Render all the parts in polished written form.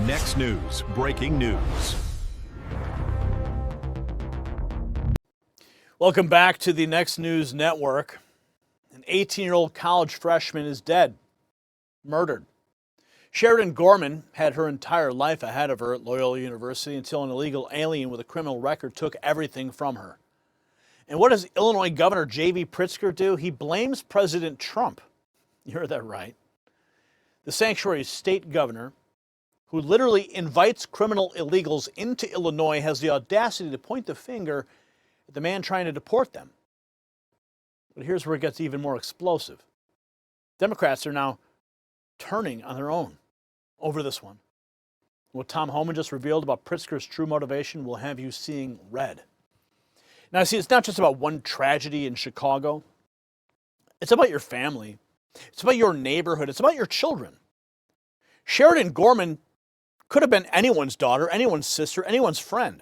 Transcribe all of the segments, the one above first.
Next News, breaking news. Welcome back to the Next News Network. An 18-year-old college freshman is dead, murdered. Sheridan Gorman had her entire life ahead of her at Loyola University until an illegal alien with a criminal record took everything from her. And what does Illinois Governor JB Pritzker do? He blames President Trump. You heard that right. The sanctuary state governor, who literally invites criminal illegals into Illinois, has the audacity to point the finger at the man trying to deport them. But here's where it gets even more explosive. Democrats are now turning on their own over this one. What Tom Homan just revealed about Pritzker's true motivation will have you seeing red. Now, see, it's not just about one tragedy in Chicago. It's about your family. It's about your neighborhood. It's about your children. Sheridan Gorman could have been anyone's daughter, anyone's sister, anyone's friend.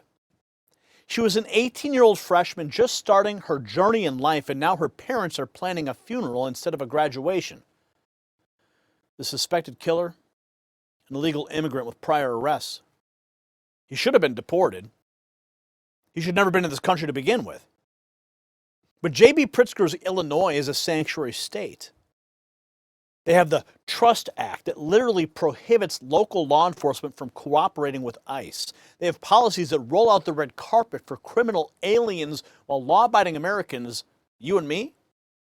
She was an 18-year-old freshman just starting her journey in life, and now her parents are planning a funeral instead of a graduation. The suspected killer, an illegal immigrant with prior arrests. He should have been deported. He should never have been in this country to begin with. But JB Pritzker's Illinois is a sanctuary state. They have the Trust Act that literally prohibits local law enforcement from cooperating with ICE. They have policies that roll out the red carpet for criminal aliens, while law-abiding Americans, you and me,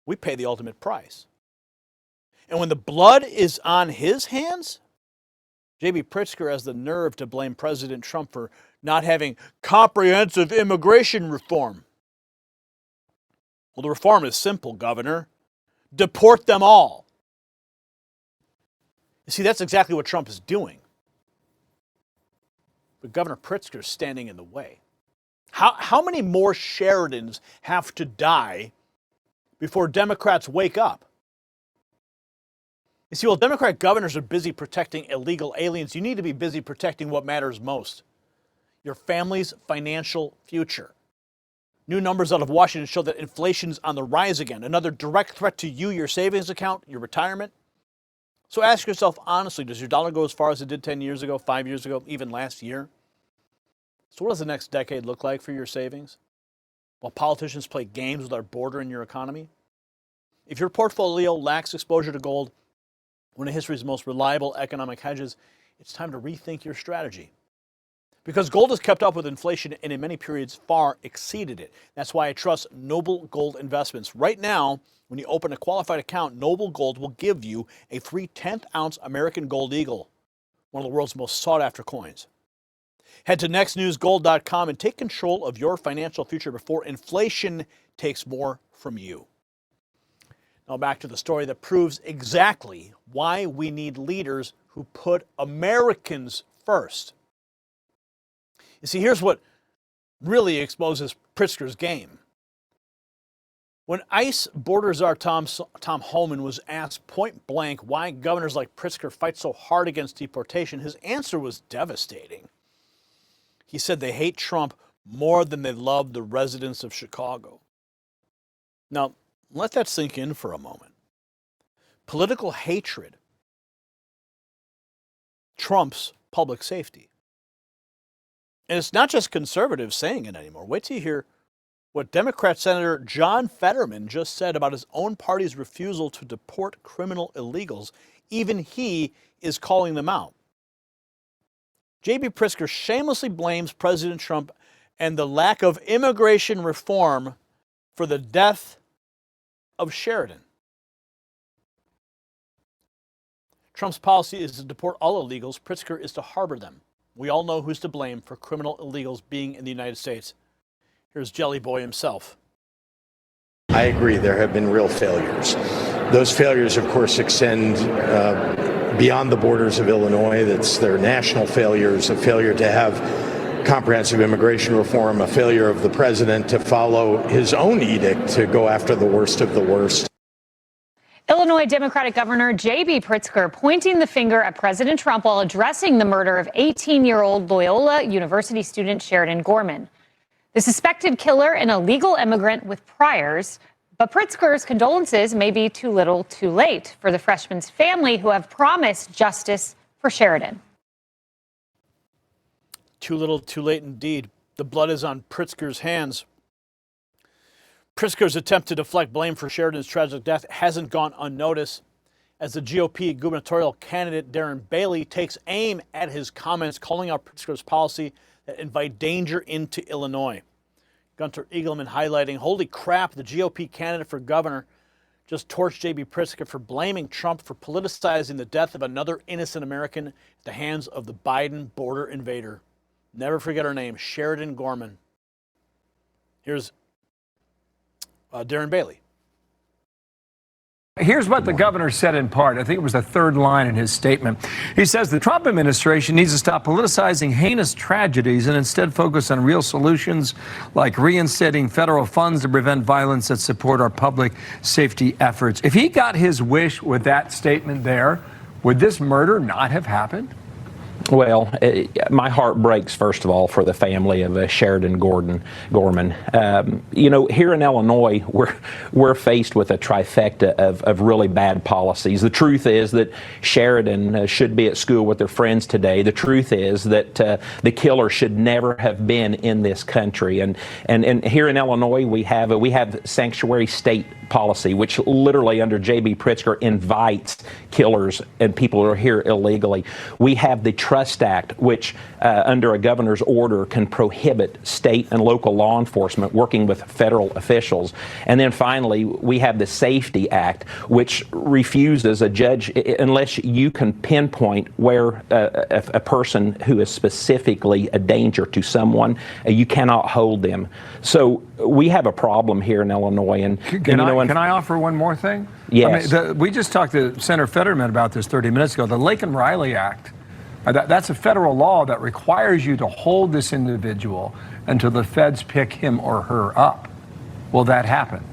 we pay the ultimate price. And when the blood is on his hands, JB Pritzker has the nerve to blame President Trump for not having comprehensive immigration reform. Well, the reform is simple, Governor. Deport them all. You see, that's exactly what Trump is doing. But Governor Pritzker is standing in the way. How many more Sheridans have to die before Democrats wake up? You see, while Democrat governors are busy protecting illegal aliens, you need to be busy protecting what matters most: your family's financial future. New numbers out of Washington show that inflation's on the rise again, another direct threat to you, your savings account, your retirement. So ask yourself honestly, does your dollar go as far as it did 10 years ago, 5 years ago, even last year? So what does the next decade look like for your savings? While politicians play games with our border and your economy? If your portfolio lacks exposure to gold, one of history's most reliable economic hedges, it's time to rethink your strategy. Because gold has kept up with inflation and in many periods far exceeded it. That's why I trust Noble Gold Investments. Right now, when you open a qualified account, Noble Gold will give you a free 10th-ounce American Gold Eagle, one of the world's most sought-after coins. Head to nextnewsgold.com and take control of your financial future before inflation takes more from you. Now back to the story that proves exactly why we need leaders who put Americans first. You see, here's what really exposes Pritzker's game. When ICE Border Czar Tom Homan was asked point blank why governors like Pritzker fight so hard against deportation, his answer was devastating. He said they hate Trump more than they love the residents of Chicago. Now, let that sink in for a moment. Political hatred trumps public safety. And it's not just conservatives saying it anymore. Wait till you hear what Democrat Senator John Fetterman just said about his own party's refusal to deport criminal illegals. Even he is calling them out. JB Pritzker shamelessly blames President Trump and the lack of immigration reform for the death of Sheridan. Trump's policy is to deport all illegals. Pritzker is to harbor them. We all know who's to blame for criminal illegals being in the United States. Here's Jelly Boy himself. I agree, there have been real failures. Those failures, of course, extend beyond the borders of Illinois. They're national failures, a failure to have comprehensive immigration reform, a failure of the president to follow his own edict to go after the worst of the worst. Illinois Democratic Governor JB Pritzker pointing the finger at President Trump while addressing the murder of 18-year-old Loyola University student Sheridan Gorman. The suspected killer, an illegal immigrant with priors, but Pritzker's condolences may be too little too late for the freshman's family, who have promised justice for Sheridan. Too little, too late indeed. The blood is on Pritzker's hands. Pritzker's attempt to deflect blame for Sheridan's tragic death hasn't gone unnoticed, as the GOP gubernatorial candidate Darren Bailey takes aim at his comments calling out Pritzker's policy that invite danger into Illinois. Gunter Eagleman highlighting, holy crap, the GOP candidate for governor just torched JB Pritzker for blaming Trump for politicizing the death of another innocent American at the hands of the Biden border invader. Never forget her name, Sheridan Gorman. Here's Darren Bailey. Here's what the governor said in part. I think it was the third line in his statement. He says the Trump administration needs to stop politicizing heinous tragedies and instead focus on real solutions like reinstating federal funds to prevent violence that support our public safety efforts. If he got his wish with that statement there, would this murder not have happened? Well, my heart breaks, first of all, for the family of Sheridan Gorman. Here in Illinois, we're faced with a trifecta of really bad policies. The truth is that Sheridan should be at school with their friends today. The truth is that the killer should never have been in this country. And here in Illinois, we have sanctuary state policy, which literally under JB Pritzker invites killers and people who are here illegally. We have the Trust Act, which under a governor's order can prohibit state and local law enforcement working with federal officials. And then finally, we have the Safety Act, which refuses a judge, unless you can pinpoint where a person who is specifically a danger to someone, you cannot hold them. So we have a problem here in Illinois. And Can I offer one more thing? Yes. We just talked to Senator Fetterman about this 30 minutes ago. The Laken-Riley Act, that's a federal law that requires you to hold this individual until the feds pick him or her up. Will that happen?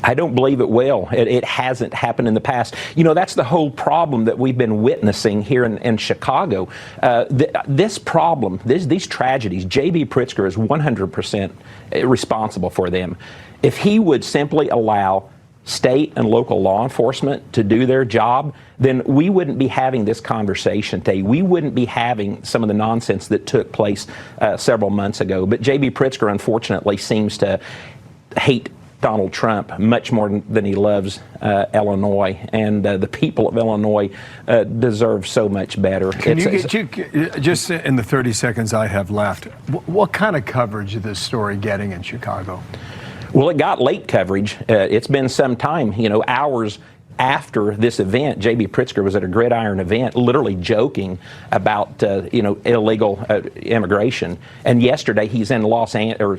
I don't believe it will. It hasn't happened in the past. That's the whole problem that we've been witnessing here in Chicago. This problem, these tragedies, JB Pritzker is 100% responsible for them. If he would simply allow state and local law enforcement to do their job, then we wouldn't be having this conversation today. We wouldn't be having some of the nonsense that took place several months ago. But JB Pritzker, unfortunately, seems to hate Donald Trump much more than he loves Illinois, and the people of Illinois deserve so much better. Just in the 30 seconds I have left, what kind of coverage is this story getting in Chicago? Well, it got late coverage. It's been some time, hours after this event. JB Pritzker was at a Gridiron event, literally joking about illegal immigration. And yesterday he's in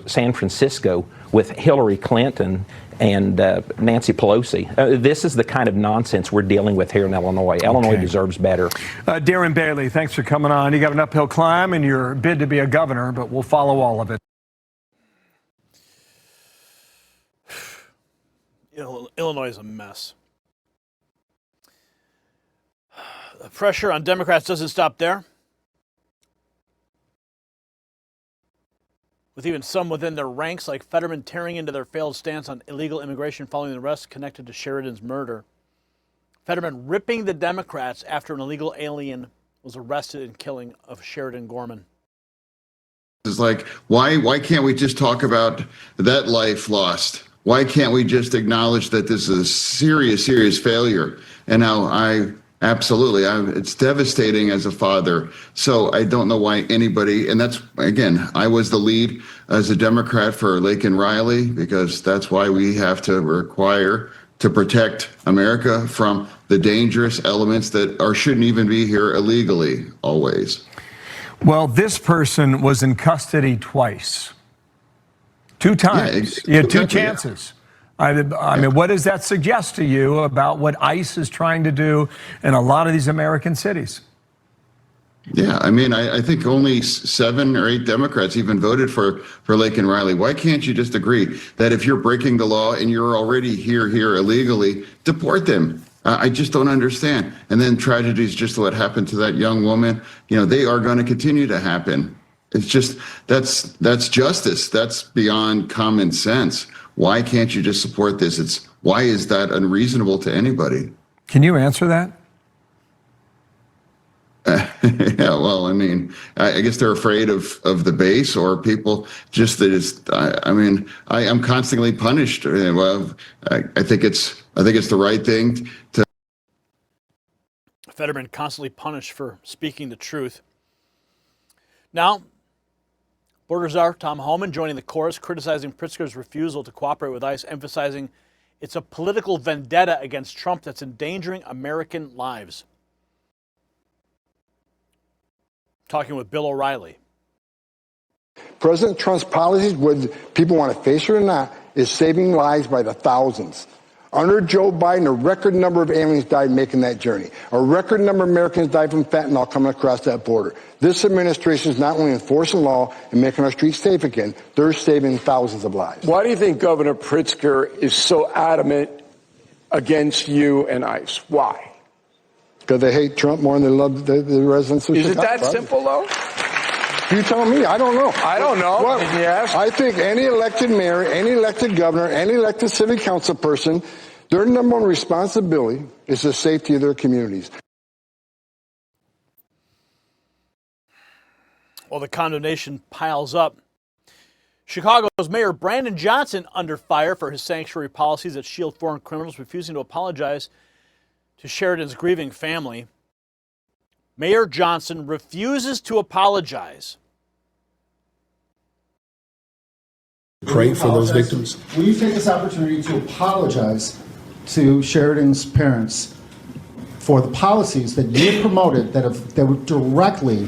San Francisco with Hillary Clinton and Nancy Pelosi. This is the kind of nonsense we're dealing with here in Illinois. Illinois deserves better. Darren Bailey, thanks for coming on. You got an uphill climb in your bid to be a governor, but we'll follow all of it. Illinois is a mess. The pressure on Democrats doesn't stop there, with even some within their ranks, like Fetterman, tearing into their failed stance on illegal immigration following the arrest connected to Sheridan's murder. Fetterman ripping the Democrats after an illegal alien was arrested in killing of Sheridan Gorman. It's like, why can't we just talk about that life lost? Why can't we just acknowledge that this is a serious, serious failure? And now it's devastating as a father. So I don't know why anybody, and that's, again, I was the lead as a Democrat for Laken-Riley, because that's why we have to require to protect America from the dangerous elements that shouldn't even be here illegally, always. Well, this person was in custody twice. 2 times. You had 2 chances. I mean, what does that suggest to you about what ICE is trying to do in a lot of these American cities? Yeah, I mean, I think only 7 or 8 Democrats even voted for Laken-Riley. Why can't you just agree that if you're breaking the law and you're already here illegally, deport them? I just don't understand. And then tragedies, just what happened to that young woman, they are going to continue to happen. It's just, that's justice. That's beyond common sense. Why can't you just support this? Why is that unreasonable to anybody? Can you answer that? Yeah, well, I mean, I guess they're afraid of the base, or people just that it's. I mean, I'm constantly punished. Well, I think it's the right thing to. Fetterman constantly punished for speaking the truth. Now, border czar Tom Homan joining the chorus, criticizing Pritzker's refusal to cooperate with ICE, emphasizing it's a political vendetta against Trump that's endangering American lives. Talking with Bill O'Reilly. President Trump's policies, whether people want to face it or not, is saving lives by the thousands. Under Joe Biden, a record number of aliens died making that journey. A record number of Americans died from fentanyl coming across that border. This administration is not only enforcing law and making our streets safe again, they're saving thousands of lives. Why do you think Governor Pritzker is so adamant against you and ICE? Why? Because they hate Trump more than they love the residents of Chicago. Is it that simple, though? You tell me. I don't know. I don't know. Well, Yes. I think any elected mayor, any elected governor, any elected city council person, their number one responsibility is the safety of their communities. Well, the condemnation piles up. Chicago's Mayor Brandon Johnson under fire for his sanctuary policies that shield foreign criminals, refusing to apologize to Sheridan's grieving family. Mayor Johnson refuses to apologize. Pray for those victims. Will you take this opportunity to apologize to Sheridan's parents for the policies that you promoted that would directly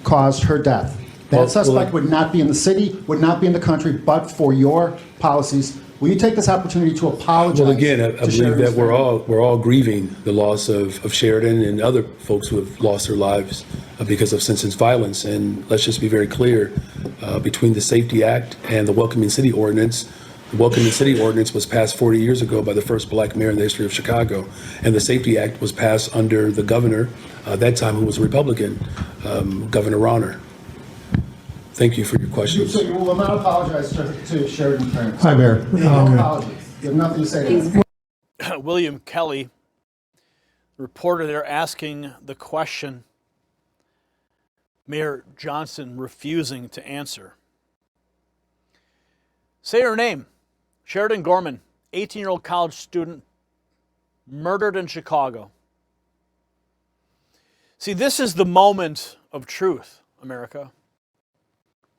caused her death? That suspect would not be in the city, would not be in the country, but for your policies. Will you take this opportunity to apologize? Well, again, I believe that we're all grieving the loss of Sheridan and other folks who have lost their lives because of senseless violence. And let's just be very clear, between the Safety Act and the Welcoming City Ordinance. The Welcoming City Ordinance was passed 40 years ago by the first black mayor in the history of Chicago. And the Safety Act was passed under the governor, at that time, who was a Republican, Governor Rauner. Thank you for your questions. So you will not apologize to Sheridan's parents? Hi, Mayor. No apology. You have nothing to say to that. William Kelly, the reporter there, asking the question. Mayor Johnson refusing to answer. Say her name. Sheridan Gorman, 18-year-old college student, murdered in Chicago. See, this is the moment of truth, America.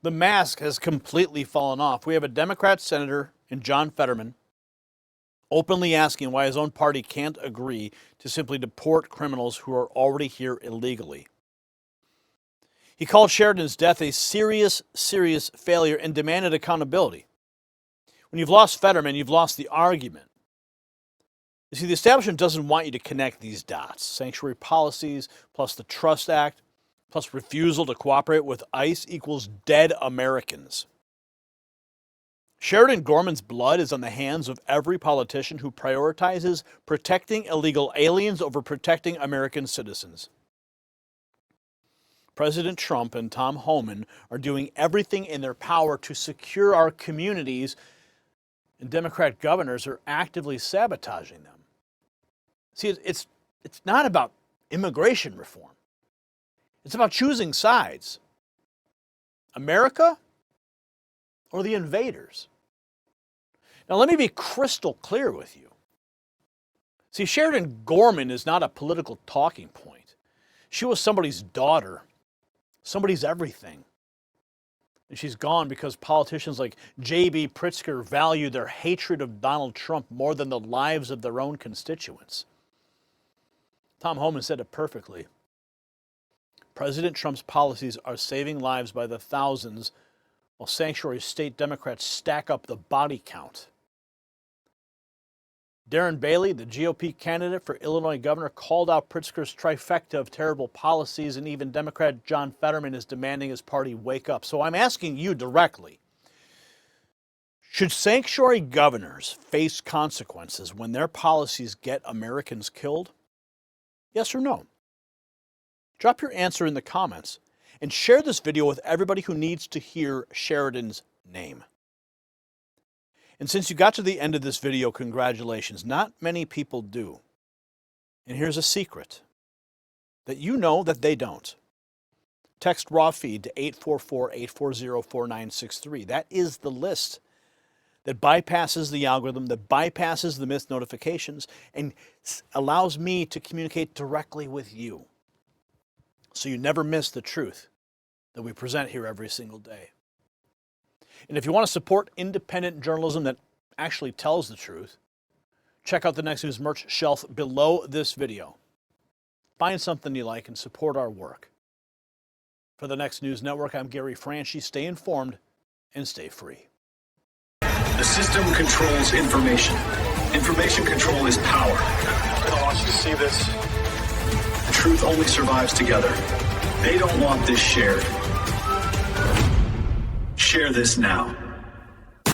The mask has completely fallen off. We have a Democrat senator in John Fetterman openly asking why his own party can't agree to simply deport criminals who are already here illegally. He called Sheridan's death a serious, serious failure and demanded accountability. When you've lost Fetterman, you've lost the argument. You see, the establishment doesn't want you to connect these dots. Sanctuary policies plus the Trust Act plus refusal to cooperate with ICE equals dead Americans. Sheridan Gorman's blood is on the hands of every politician who prioritizes protecting illegal aliens over protecting American citizens. President Trump and Tom Homan are doing everything in their power to secure our communities, and Democrat governors are actively sabotaging them. See, it's not about immigration reform. It's about choosing sides. America or the invaders? Now, let me be crystal clear with you. See, Sheridan Gorman is not a political talking point. She was somebody's daughter, somebody's everything. And she's gone because politicians like JB Pritzker value their hatred of Donald Trump more than the lives of their own constituents. Tom Homan said it perfectly. President Trump's policies are saving lives by the thousands, while sanctuary state Democrats stack up the body count. Darren Bailey, the GOP candidate for Illinois governor, called out Pritzker's trifecta of terrible policies, and even Democrat John Fetterman is demanding his party wake up. So I'm asking you directly, should sanctuary governors face consequences when their policies get Americans killed? Yes or no? Drop your answer in the comments and share this video with everybody who needs to hear Sheridan's name. And since you got to the end of this video, congratulations. Not many people do. And here's a secret that you know that they don't. Text raw feed to 844-840-4963. That is the list that bypasses the algorithm, that bypasses the missed notifications, and allows me to communicate directly with you, so you never miss the truth that we present here every single day. And if you want to support independent journalism that actually tells the truth, check out the Next News merch shelf below this video. Find something you like and support our work. For the Next News Network, I'm Gary Franchi. Stay informed and stay free. The system controls information. Information control is power. I want you to see this. The truth only survives together. They don't want this shared. Share this now.